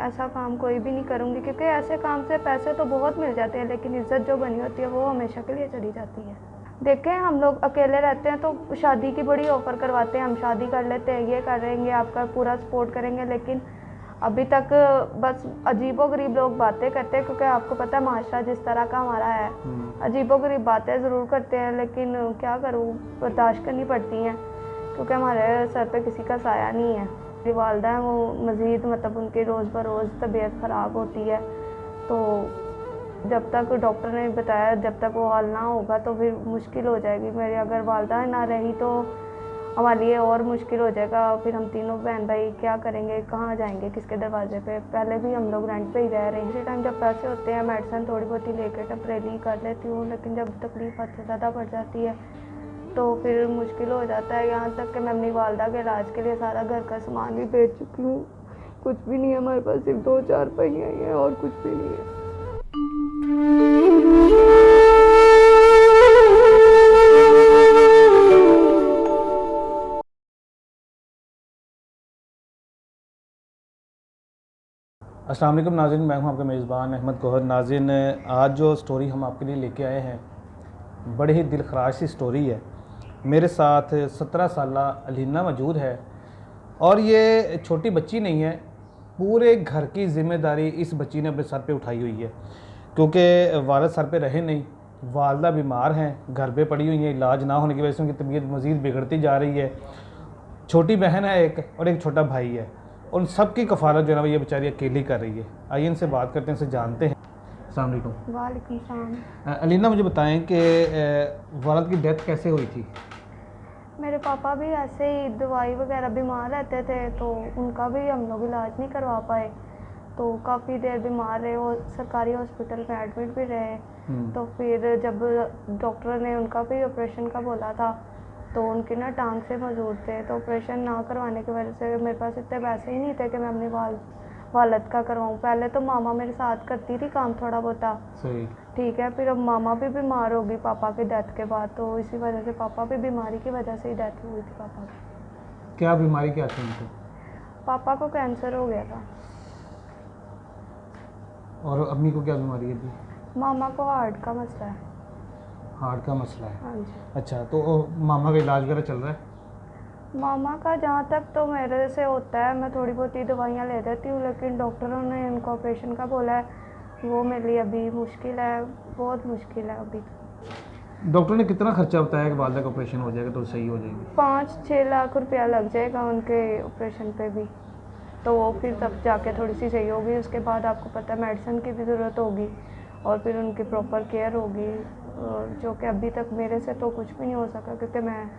ऐसा काम कोई भी नहीं करूँगी, क्योंकि ऐसे काम से पैसे तो बहुत मिल जाते हैं लेकिन इज़्ज़त जो बनी होती है वो हमेशा के लिए चली जाती है। देखें, हम लोग अकेले रहते हैं तो शादी की बड़ी ऑफ़र करवाते हैं, हम शादी कर लेते हैं, ये करेंगे, आपका पूरा सपोर्ट करेंगे, लेकिन अभी तक बस अजीबो-गरीब लोग बातें करते हैं, क्योंकि आपको पता है माशरा जिस तरह का हमारा है, अजीबो-गरीब बातें ज़रूर करते हैं, लेकिन क्या करूँ, बर्दाश्त करनी पड़ती हैं, क्योंकि हमारे सर पे किसी का साया नहीं है। मेरी वालदा हैं, वो मज़ीद मतलब उनकी रोज़ बरोज़ तबीयत ख़राब होती है, तो जब तक डॉक्टर ने बताया जब तक वो हल ना होगा तो फिर मुश्किल हो जाएगी। मेरी अगर वालदा ना रही तो हमारे लिए और मुश्किल हो जाएगा, फिर हम तीनों बहन भाई क्या करेंगे, कहाँ जाएंगे, किसके दरवाजे पे। पहले भी हम लोग रेंट पे ही रह रहे हैं। इसी टाइम जब पैसे होते हैं मेडिसिन थोड़ी बहुत ही लेके टेम्परेरी कर लेती हूँ, लेकिन जब तकलीफ हद से ज़्यादा बढ़ जाती है तो फिर मुश्किल हो जाता है। यहाँ तक कि मैं अपनी वालदा के इलाज के लिए सारा घर का सामान भी बेच चुकी हूँ। कुछ भी नहीं है हमारे पास, सिर्फ 2-4 पहिए ही हैं और कुछ भी नहीं है। अस्सलाम वालेकुम नाज़रीन, मैं हूं आपका मेज़बान अहमद गौहर। नाज़रीन, आज जो स्टोरी हम आपके लिए लेके आए हैं बड़ी ही दिलखराश सी स्टोरी है। मेरे साथ 17 साला अलीना मौजूद है और ये छोटी बच्ची नहीं है, पूरे घर की ज़िम्मेदारी इस बच्ची ने अपने सर पे उठाई हुई है, क्योंकि वालिद सर पे रहे नहीं, वालदा बीमार हैं, घर पे पड़ी हुई हैं, इलाज ना होने की वजह से उनकी तबीयत मज़ीद बिगड़ती जा रही है। छोटी बहन है एक और एक छोटा भाई है, उन सब की कफ़ालत जो है ना ये बेचारी अकेली कर रही है। आइए इनसे बात करते हैं, इनसे जानते हैं। अस्सलाम वालेकुम। वालेकुम सलाम। अलीना, मुझे बताएं कि वालिद की डेथ कैसे हुई थी? मेरे पापा भी ऐसे ही दवाई वगैरह बीमार रहते थे, तो उनका भी हम लोग इलाज नहीं करवा पाए, तो काफ़ी देर बीमार रहे, वो सरकारी हॉस्पिटल में एडमिट भी रहे। तो फिर जब डॉक्टर ने उनका भी ऑपरेशन का बोला था तो उनकी ना टांग से मजबूर थे, तो ऑपरेशन ना करवाने की वजह से मेरे पास इतने पैसे ही नहीं थे कि मैं अपनी वालद का करवाऊँ। पहले तो मामा मेरे साथ करती थी काम थोड़ा बहुता, सही, ठीक है, फिर अब मामा भी बीमार हो गई पापा की डेथ के बाद, तो इसी वजह से पापा भी बीमारी की वजह से ही डेथ हुई थी पापा की। क्या बीमारी क्या थी उनको? पापा को कैंसर हो गया था। और अम्मी को क्या बीमारी है थी? मामा को हार्ट का मसला है। हार्ट का मसला है। हाँ जी। अच्छा, तो मामा का इलाज वगैरह चल रहा है? मामा का जहाँ तक तो मेरे से होता है, मैं थोड़ी बहुत ही दवाइयाँ ले देती हूँ, लेकिन डॉक्टरों ने उनको ऑपरेशन का बोला है, वो मेरे लिए अभी मुश्किल है, बहुत मुश्किल है अभी। डॉक्टर ने कितना खर्चा बताया कि वालदा का ऑपरेशन हो जाएगा तो सही हो जाएगी? 5-6 लाख रुपया लग जाएगा उनके ऑपरेशन पे भी, तो वो फिर तब जाके थोड़ी सी सही होगी। उसके बाद आपको पता है मेडिसिन की भी ज़रूरत होगी और फिर उनकी प्रॉपर केयर होगी, जो कि अभी तक मेरे से तो कुछ भी नहीं हो सका, क्योंकि मैं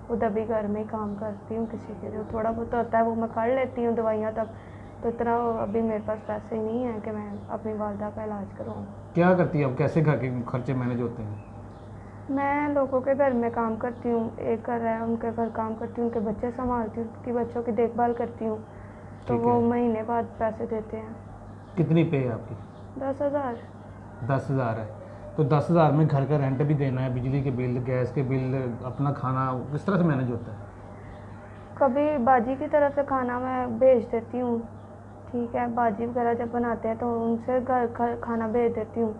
खुद अभी घर में ही काम करती हूँ किसी के, जो थोड़ा बहुत होता है वो मैं कर लेती हूँ दवाइयाँ तक, तो इतना अभी मेरे पास पैसे ही नहीं है कि मैं अपनी वालदा का इलाज करवाऊँ। क्या करती है अब, कैसे घर के खर्चे मैनेज होते हैं? मैं लोगों के घर में काम करती हूँ, एक घर है उनके घर काम करती हूँ, उनके बच्चे संभालती हूँ, उनकी बच्चों की देखभाल करती हूँ, तो वो महीने बाद पैसे देते हैं। कितनी पे है आपकी? 10,000। 10,000 है, तो 10,000 में घर का रेंट भी देना है, बिजली के बिल, गैस के बिल, अपना खाना किस तरह से मैनेज होता है? कभी बाजी की तरफ से खाना मैं भेज देती हूँ, ठीक है, बाजी वगैरह जब बनाते हैं तो उनसे घर खाना भेज देती हूँ,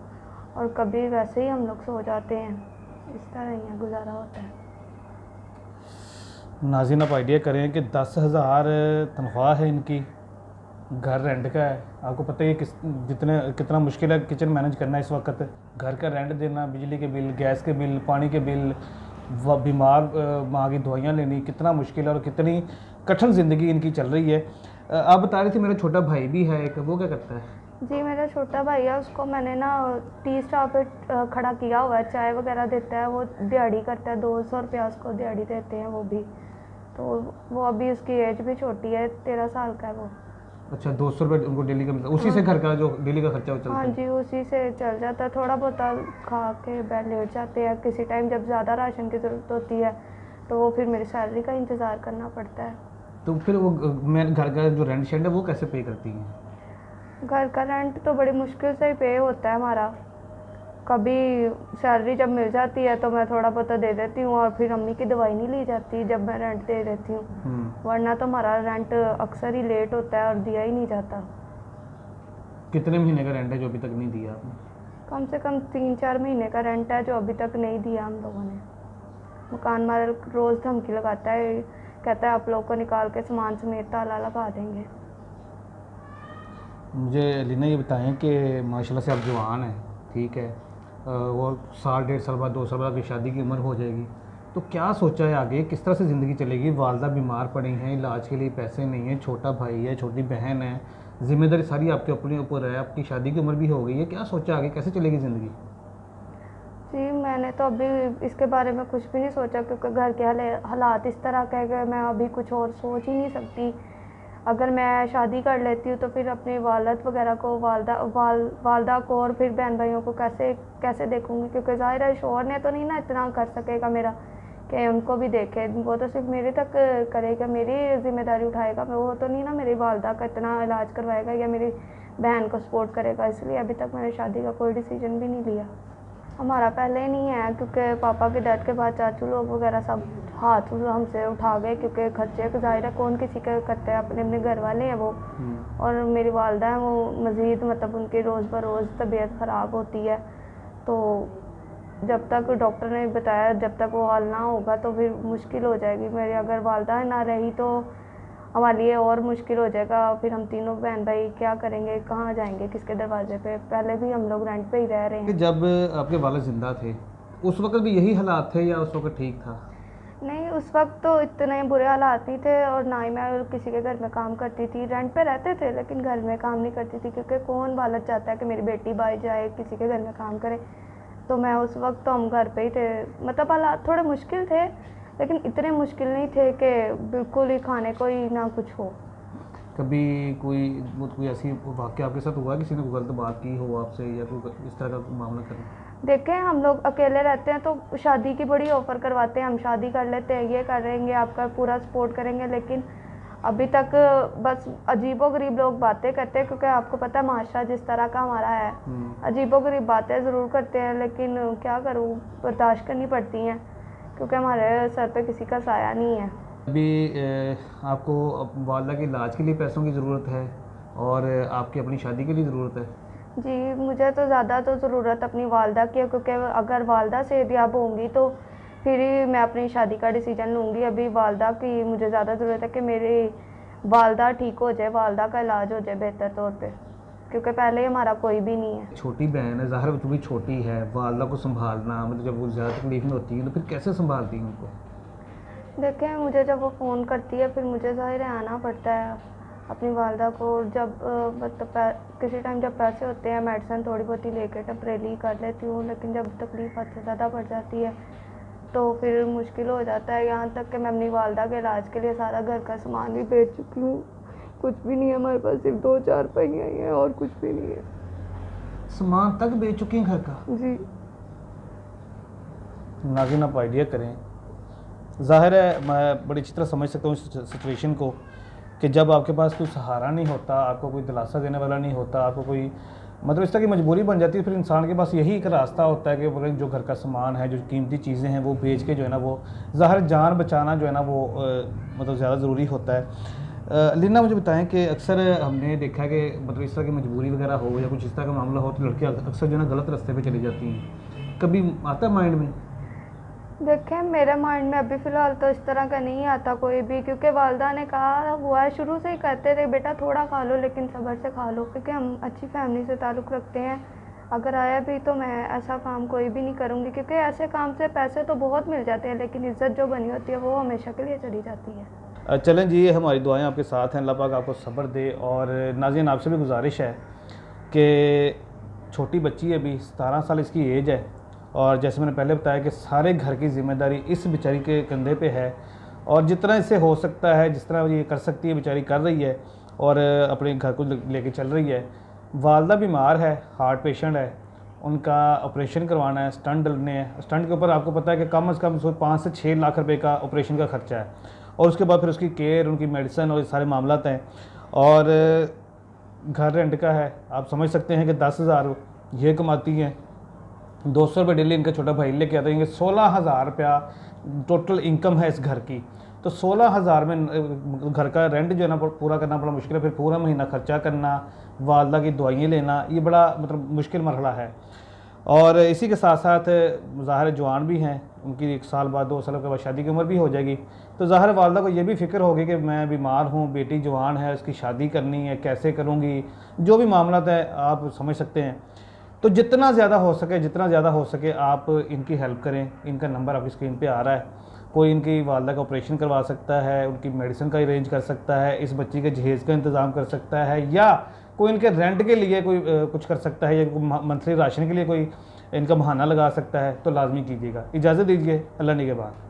और कभी वैसे ही हम लोग सो जाते हैं, इस तरह ही गुजारा होता है। नाज़रीन, आप आइडिया करें कि 10,000 तनख्वाह है इनकी, घर रेंट का है, आपको पता है कितना मुश्किल है किचन मैनेज करना इस वक्त। घर का रेंट देना, बिजली के बिल, गैस के बिल, पानी के बिल, बीमार माँ की दवाइयाँ लेनी, कितना मुश्किल है और कितनी कठिन ज़िंदगी इनकी चल रही है। आप बता रही थी मेरा छोटा भाई भी है एक, वो क्या करता है? जी, मेरा छोटा भाई है, उसको मैंने ना टी स्टॉल पे खड़ा किया हुआ है, चाय वगैरह देता है, वो दिहाड़ी करता है, 200 रुपया उसको दिहाड़ी देते हैं वो भी, तो वो अभी उसकी एज भी छोटी है, 13 साल का है वो। अच्छा, 200 रुपये उनको डेली का मिलता है, उसी से घर का जो डेली का खर्चा वो चलता हाँ है? जी, उसी से चल जाता है, थोड़ा बहुत खा के बैठ लेट जाते हैं, किसी टाइम जब ज़्यादा राशन की ज़रूरत होती है तो वो फिर मेरी सैलरी का इंतज़ार करना पड़ता है। तो फिर वो मैं घर का जो रेंट शेंट है वो कैसे पे करती हैं? घर का रेंट तो बड़ी मुश्किल से ही पे होता है हमारा, कभी सैलरी जब मिल जाती है तो मैं थोड़ा बहुत दे देती हूँ, और फिर अम्मी की दवाई नहीं ली जाती जब मैं रेंट दे देती हूँ, वरना तो हमारा रेंट अक्सर ही लेट होता है और दिया ही नहीं जाता। कितने महीने का रेंट है जो अभी तक नहीं दिया आपने? कम से कम 3-4 महीने का रेंट है जो अभी तक नहीं दिया हम लोगों ने। मकान मालिक रोज़ धमकी लगाता है, कहता है आप लोग को निकाल के सामान समेत ताला लगा देंगे। मुझे लीना ये बताएं कि माशाल्लाह से आप जवान हैं, ठीक है, वो साल 1.5 साल बाद 2 साल बाद आपकी शादी की उम्र हो जाएगी, तो क्या सोचा है आगे, किस तरह से ज़िंदगी चलेगी? वालदा बीमार पड़ी हैं, इलाज के लिए पैसे नहीं हैं, छोटा भाई है, छोटी बहन है, जिम्मेदारी सारी आपके अपने ऊपर है, आपकी शादी की उम्र भी हो गई है, क्या सोचा आगे, कैसे चलेगी ज़िंदगी? जी, मैंने तो अभी इसके बारे में कुछ भी नहीं सोचा, क्योंकि घर के हालात इस तरह के हैं कि मैं अभी कुछ और सोच ही नहीं सकती। अगर मैं शादी कर लेती हूँ तो फिर अपनी वालद वगैरह को, वालदा को और फिर बहन भाइयों को कैसे कैसे देखूँगी, क्योंकि ज़ाहिर है शौहर ने तो नहीं ना इतना कर सकेगा मेरा कि उनको भी देखे। वो तो सिर्फ मेरे तक करेगा, मेरी जिम्मेदारी उठाएगा, वो तो नहीं ना मेरी वालदा का इतना इलाज करवाएगा या मेरी बहन को सपोर्ट करेगा। इसलिए अभी तक मैंने शादी का कोई डिसीजन भी नहीं लिया। हमारा पहले ही नहीं है, क्योंकि पापा के डेथ के बाद चाचू लोग वगैरह सब हाथ हमसे उठा गए, क्योंकि खर्चे का ज़ाहिर है कौन किसी का करता है, अपने अपने घर वाले हैं वो। और मेरी वालदा है वो मज़ीद मतलब उनकी रोज़ बरोज़ तबीयत ख़राब होती है, तो जब तक डॉक्टर ने बताया जब तक वो हल ना होगा तो फिर मुश्किल हो जाएगी मेरी। अगर वालदा ना रही तो हमारे लिए और मुश्किल हो जाएगा। फिर हम तीनों बहन भाई क्या करेंगे, कहाँ जाएंगे, किसके दरवाजे पे? पहले भी हम लोग रेंट पे ही रह रहे हैं। जब आपके वालिद ज़िंदा थे उस वक्त भी यही हालात थे या उस वक्त ठीक था? नहीं, उस वक्त तो इतने बुरे हालात नहीं थे, और ना ही मैं किसी के घर में काम करती थी। रेंट पे रहते थे लेकिन घर में काम नहीं करती थी, क्योंकि कौन वालिद चाहता है कि मेरी बेटी बाहर जाए किसी के घर में काम करे। तो मैं उस वक्त तो हम घर पे ही थे। मतलब हालात थोड़े मुश्किल थे लेकिन इतने मुश्किल नहीं थे कि बिल्कुल ही खाने को ही ना कुछ हो। कभी कोई ऐसी वाक़या आपके साथ हुआ, किसी ने कोई गलत बात की हो आपसे या कोई इस तरह का मामला करें? देखें, हम लोग अकेले रहते हैं तो शादी की बड़ी ऑफ़र करवाते हैं, हम शादी कर लेते हैं, ये करेंगे, आपका पूरा सपोर्ट करेंगे। लेकिन अभी तक बस अजीबोगरीब लोग बातें करते हैं, क्योंकि आपको पता है माशरा जिस तरह का हमारा है, अजीबोगरीब बातें ज़रूर करते हैं। लेकिन क्या करूँ, बर्दाश्त करनी पड़ती हैं, क्योंकि हमारे सर पे किसी का साया नहीं है। अभी आपको वालदा के इलाज के लिए पैसों की ज़रूरत है और आपकी अपनी शादी के लिए ज़रूरत है? जी, मुझे तो ज़्यादा तो ज़रूरत अपनी वालदा की है, क्योंकि अगर वालदा सेहतयाब होंगी तो फिर ही मैं अपनी शादी का डिसीजन लूँगी। अभी वालदा की मुझे ज़्यादा ज़रूरत है कि मेरी वालदा ठीक हो जाए, वालदा का इलाज हो जाए बेहतर तौर पे, क्योंकि पहले ही हमारा कोई भी नहीं है। छोटी बहन है, ज़ाहिर है वो भी छोटी है, वालदा को संभालना मतलब जब वो ज़्यादा तकलीफ में होती है तो फिर कैसे संभालती हैं उनको? देखें, मुझे जब वो फ़ोन करती है फिर मुझे ज़ाहिर है आना पड़ता है अपनी वालदा को। जब मतलब किसी टाइम जब पैसे होते हैं मेडिसिन थोड़ी बहुत ही लेके टेम्परेरी कर लेती हूँ, लेकिन जब तकलीफ़ हद से ज़्यादा बढ़ जाती है तो फिर मुश्किल हो जाता है। यहाँ तक कि मैं अपनी वालदा के इलाज के लिए सारा घर का सामान भी बेच चुकी हूँ। कुछ भी नहीं है हमारे पास, सिर्फ 2-4 पहिए ही हैं और कुछ भी नहीं है। सामान तक बेच चुकी हैं घर का? जी। नाज़रीन आप आइडिया करें, ज़ाहिर है मैं बड़ी अच्छी तरह समझ सकता हूँ इस सिचुएशन को कि जब आपके पास कोई सहारा नहीं होता, आपको कोई दिलासा देने वाला नहीं होता, आपको कोई मतलब इस तरह की मजबूरी बन जाती है, फिर इंसान के पास यही एक रास्ता होता है कि वो जो घर का सामान है, जो कीमती चीज़ें हैं वो बेच के जो है ना वो ज़ाहिर जान बचाना जो है ना वो मतलब ज़्यादा ज़रूरी होता है। लीना मुझे बताएं कि अक्सर हमने देखा है कि मतलब इस तरह की मजबूरी वगैरह हो या कुछ इस तरह का मामला हो तो लड़कियाँ अक्सर जो है ना गलत रास्ते पे चली जाती हैं, कभी आता है माइंड में? देखें, मेरे माइंड में अभी फ़िलहाल तो इस तरह का नहीं आता कोई भी, क्योंकि वालदा ने कहा हुआ है, शुरू से ही कहते थे बेटा थोड़ा खा लो लेकिन सब्र से खा लो, क्योंकि हम अच्छी फैमिली से ताल्लुक़ रखते हैं। अगर आया भी तो मैं ऐसा काम कोई भी नहीं करूँगी, क्योंकि ऐसे काम से पैसे तो बहुत मिल जाते हैं लेकिन इज़्ज़त जो बनी होती है वो हमेशा के लिए चली जाती है। चलें जी, हमारी दुआएं आपके साथ हैं, अल्लाह पाक आपको सब्र दे। और नाज़रीन आपसे भी गुजारिश है कि छोटी बच्ची है, अभी 17 साल इसकी एज है, और जैसे मैंने पहले बताया कि सारे घर की ज़िम्मेदारी इस बेचारी के कंधे पे है, और जितना इससे हो सकता है, जिस तरह ये कर सकती है बेचारी कर रही है और अपने घर को लेके चल रही है। वालदा बीमार है, हार्ट पेशेंट है, उनका ऑपरेशन करवाना है, स्टंट डलने हैं। स्टंट के ऊपर आपको पता है कि कम से कम 5 से 6 लाख रुपए का ऑपरेशन का खर्चा है, और उसके बाद फिर उसकी केयर, उनकी मेडिसिन और सारे मामलात हैं। और घर रेंट का है, आप समझ सकते हैं कि 10,000 ये कमाती हैं, 200 रुपये डेली इनका छोटा भाई लेके आते हैं। 16,000 रुपया टोटल इनकम है इस घर की, तो 16,000 में घर का रेंट जो है ना पूरा करना बड़ा मुश्किल है, फिर पूरा महीना खर्चा करना, वालदा की दवाइयाँ लेना, ये बड़ा मतलब मुश्किल मरहला है। और इसी के साथ साथ ज़ाहिर जवान भी हैं, उनकी 1 साल बाद 2 साल के बाद शादी की उम्र भी हो जाएगी, तो ज़ाहिर वालदा को ये भी फ़िक्र होगी कि मैं बीमार हूँ, बेटी जवान है, उसकी शादी करनी है, कैसे करूँगी, जो भी मामला है आप समझ सकते हैं। तो जितना ज़्यादा हो सके आप इनकी हेल्प करें। इनका नंबर आपकी स्क्रीन पे आ रहा है, कोई इनकी वालदा का ऑपरेशन करवा सकता है, उनकी मेडिसिन का अरेंज कर सकता है, इस बच्ची के जहेज़ का इंतज़ाम कर सकता है, या कोई इनके रेंट के लिए कोई कुछ कर सकता है, या मंथली राशन के लिए कोई इनका बहाना लगा सकता है, तो लाजमी कीजिएगा। इजाज़त दीजिए, अल्लाह निगहबान।